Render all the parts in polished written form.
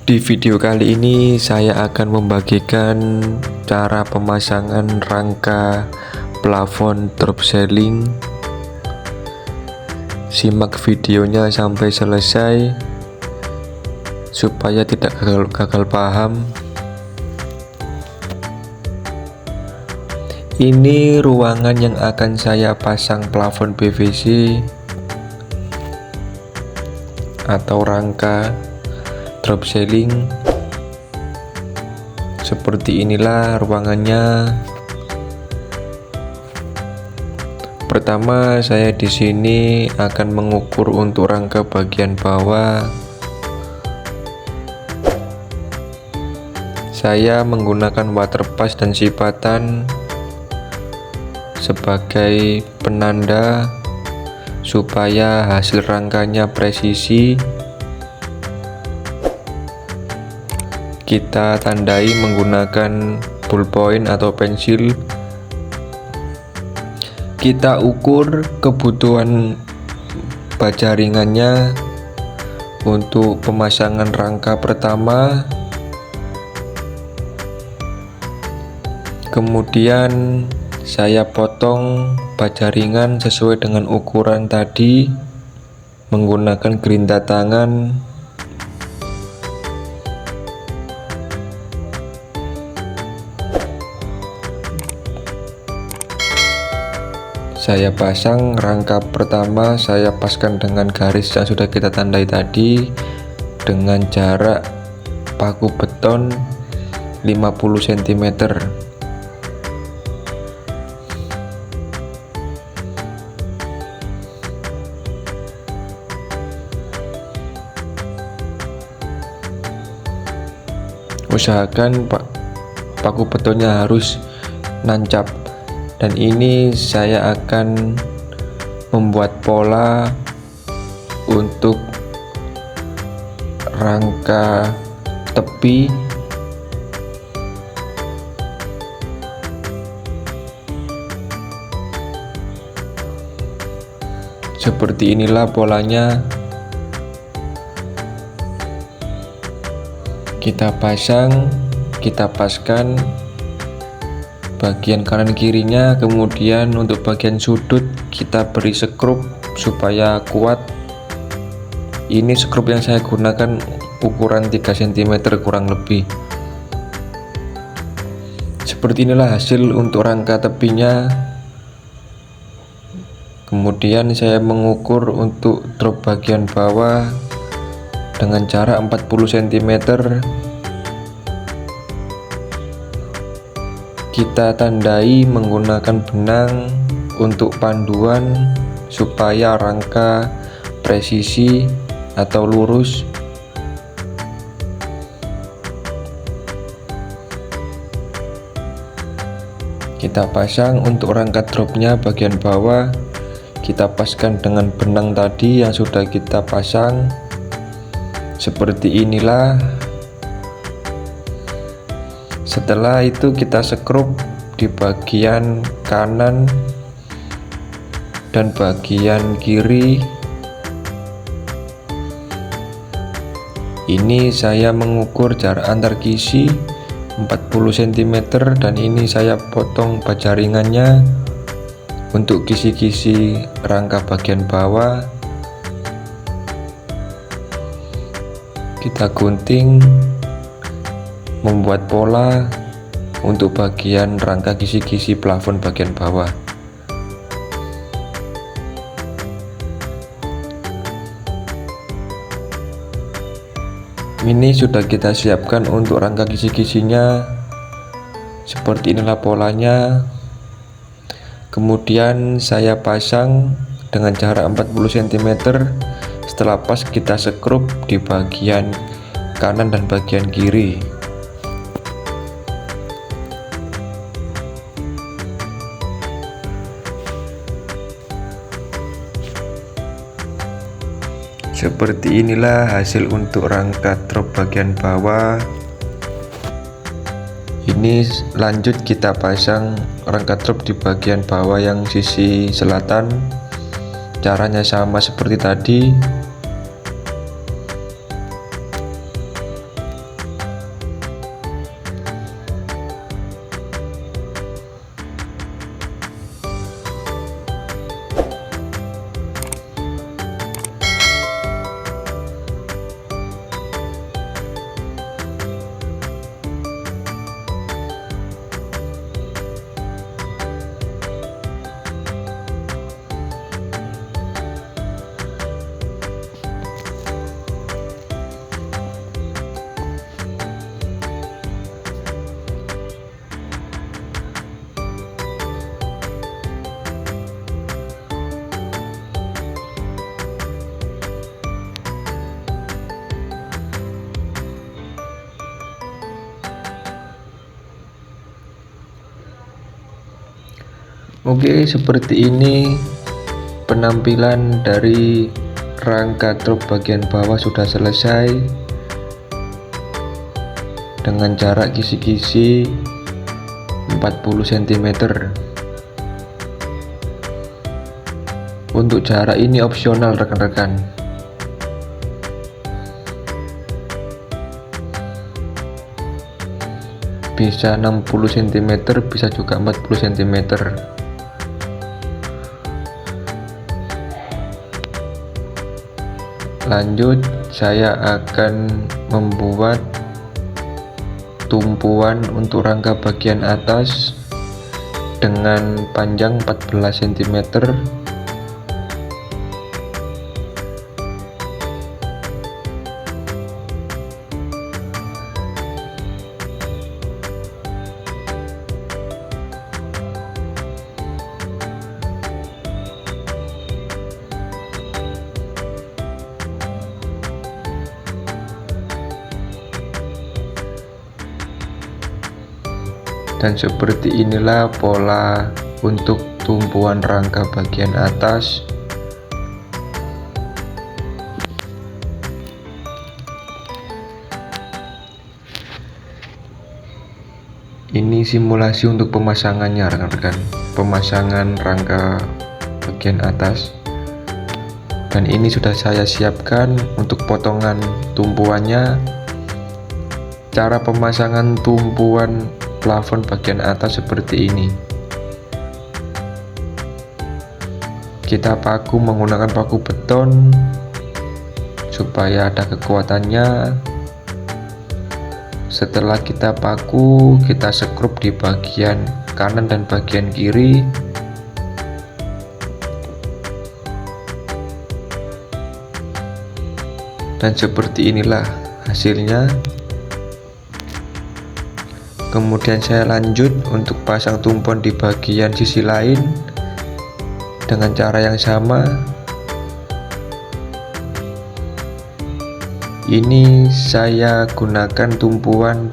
Di video kali ini saya akan membagikan cara pemasangan rangka plafon drop ceiling. Simak videonya sampai selesai supaya tidak gagal paham. Ini ruangan yang akan saya pasang plafon PVC atau rangka drop ceiling. Seperti inilah ruangannya. Pertama, saya di sini akan mengukur untuk rangka bagian bawah. Saya menggunakan water pass dan sipatan sebagai penanda supaya hasil rangkanya presisi. Kita tandai menggunakan ballpoint atau pensil. Kita ukur kebutuhan baja ringannya untuk pemasangan rangka pertama. Kemudian saya potong baja ringan sesuai dengan ukuran tadi menggunakan gerinda tangan. Saya pasang rangka pertama, saya paskan dengan garis yang sudah kita tandai tadi dengan jarak paku beton 50 cm. Usahakan paku betonnya harus nancap. Dan ini saya akan membuat pola untuk rangka tepi. Seperti inilah polanya. Kita pasang, kita paskan bagian kanan kirinya, kemudian untuk bagian sudut kita beri skrup supaya kuat. Ini skrup yang saya gunakan ukuran 3 cm kurang lebih. Seperti inilah hasil untuk rangka tepinya. Kemudian saya mengukur untuk drop bagian bawah dengan jarak 40 cm. Kita tandai menggunakan benang untuk panduan supaya rangka presisi atau lurus. Kita pasang untuk rangka dropnya bagian bawah. Kita paskan dengan benang tadi yang sudah kita pasang. Seperti inilah. Setelah itu kita skrup di bagian kanan dan bagian kiri. Ini saya mengukur jarak antar kisi 40 cm dan ini saya potong baja ringannya untuk kisi-kisi rangka bagian bawah. Kita gunting membuat pola untuk bagian rangka kisi-kisi plafon bagian bawah. Ini sudah kita siapkan untuk rangka kisi-kisinya. Seperti inilah polanya. Kemudian saya pasang dengan jarak 40 cm. Setelah pas kita skrup di bagian kanan dan bagian kiri. Seperti inilah hasil untuk rangka drop bagian bawah. Ini lanjut kita pasang rangka drop di bagian bawah yang sisi selatan. Caranya sama seperti tadi. Oke, seperti ini penampilan dari rangka truk bagian bawah sudah selesai dengan jarak kisi-kisi 40 cm. Untuk jarak ini opsional rekan-rekan. Bisa 60 cm, bisa juga 40 cm. Lanjut, saya akan membuat tumpuan untuk rangka bagian atas dengan panjang 14 cm. Dan seperti inilah pola untuk tumpuan rangka bagian atas. Ini simulasi untuk pemasangannya rekan-rekan, pemasangan rangka bagian atas. Dan ini sudah saya siapkan untuk potongan tumpuannya. Cara pemasangan tumpuan plafon bagian atas seperti ini. Kita paku menggunakan paku beton supaya ada kekuatannya. Setelah kita paku, kita sekrup di bagian kanan dan bagian kiri. Dan seperti inilah hasilnya. Kemudian saya lanjut untuk pasang tumpuan di bagian sisi lain dengan cara yang sama. Ini saya gunakan tumpuan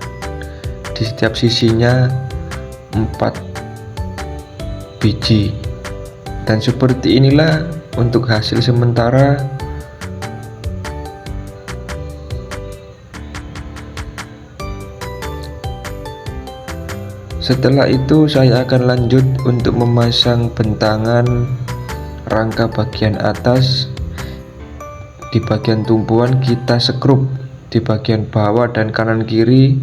di setiap sisinya 4 biji. Dan seperti inilah untuk hasil sementara. Setelah itu saya akan lanjut untuk memasang bentangan rangka bagian atas. Di bagian tumpuan kita sekrup di bagian bawah dan kanan kiri.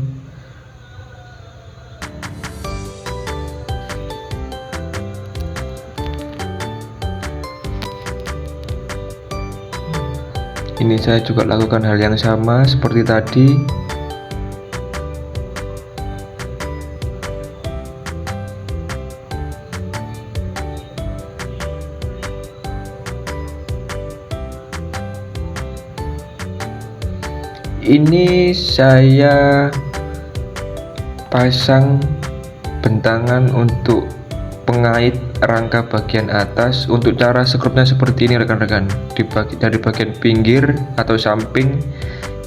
Ini saya juga lakukan hal yang sama seperti tadi. Ini saya pasang bentangan untuk pengait rangka bagian atas. Untuk cara sekrupnya seperti ini rekan-rekan. Dari bagian pinggir atau samping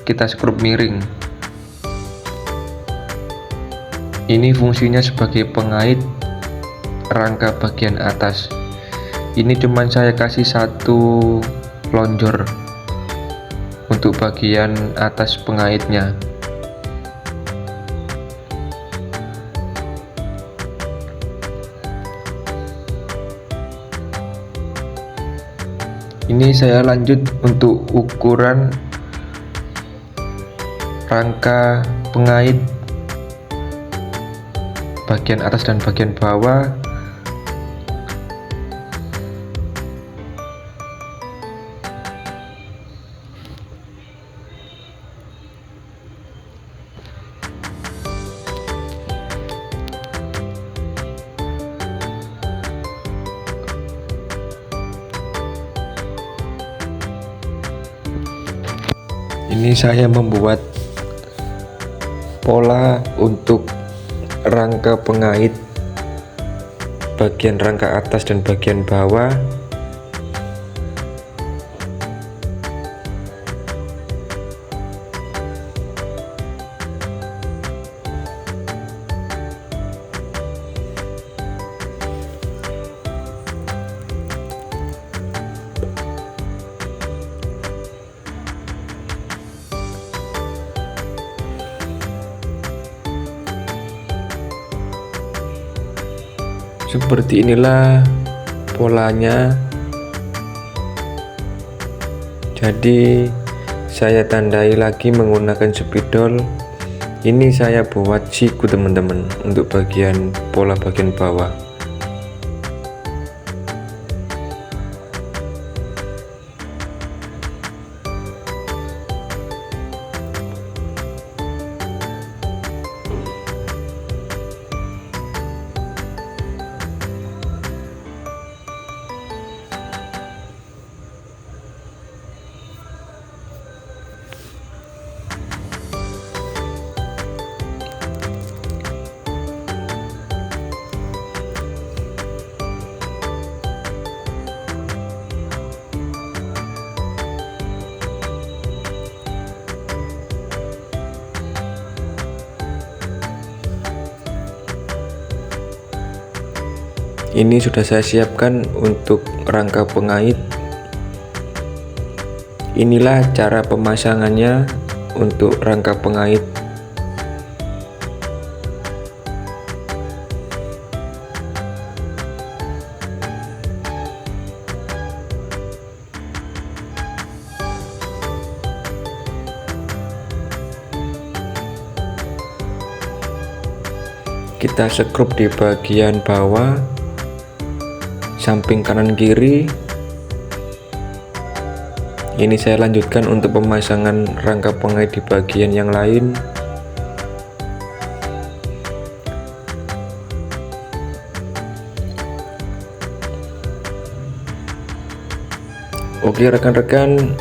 kita sekrup miring. Ini fungsinya sebagai pengait rangka bagian atas. Ini cuman saya kasih satu lonjor untuk bagian atas pengaitnya. Ini saya lanjut untuk ukuran rangka pengait bagian atas dan bagian bawah. Ini saya membuat pola untuk rangka pengait bagian rangka atas dan bagian bawah. Seperti inilah polanya. Jadi saya tandai lagi menggunakan spidol. Ini saya buat siku teman-teman untuk bagian pola bagian bawah. Ini sudah saya siapkan untuk rangka pengait. Inilah cara pemasangannya untuk rangka pengait. Kita sekrup di bagian bawah, samping kanan kiri. Ini saya lanjutkan untuk pemasangan rangka pengait di bagian yang lain. Oke rekan-rekan,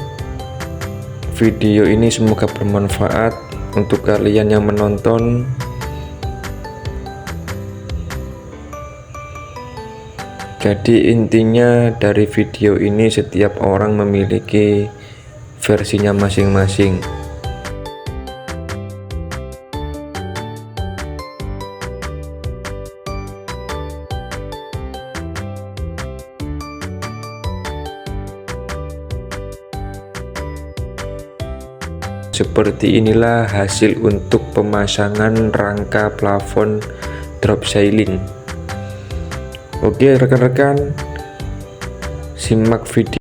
video ini semoga bermanfaat untuk kalian yang menonton. Jadi intinya dari video ini, setiap orang memiliki versinya masing-masing. Seperti inilah hasil untuk pemasangan rangka plafon drop ceiling. Oke rekan-rekan, simak video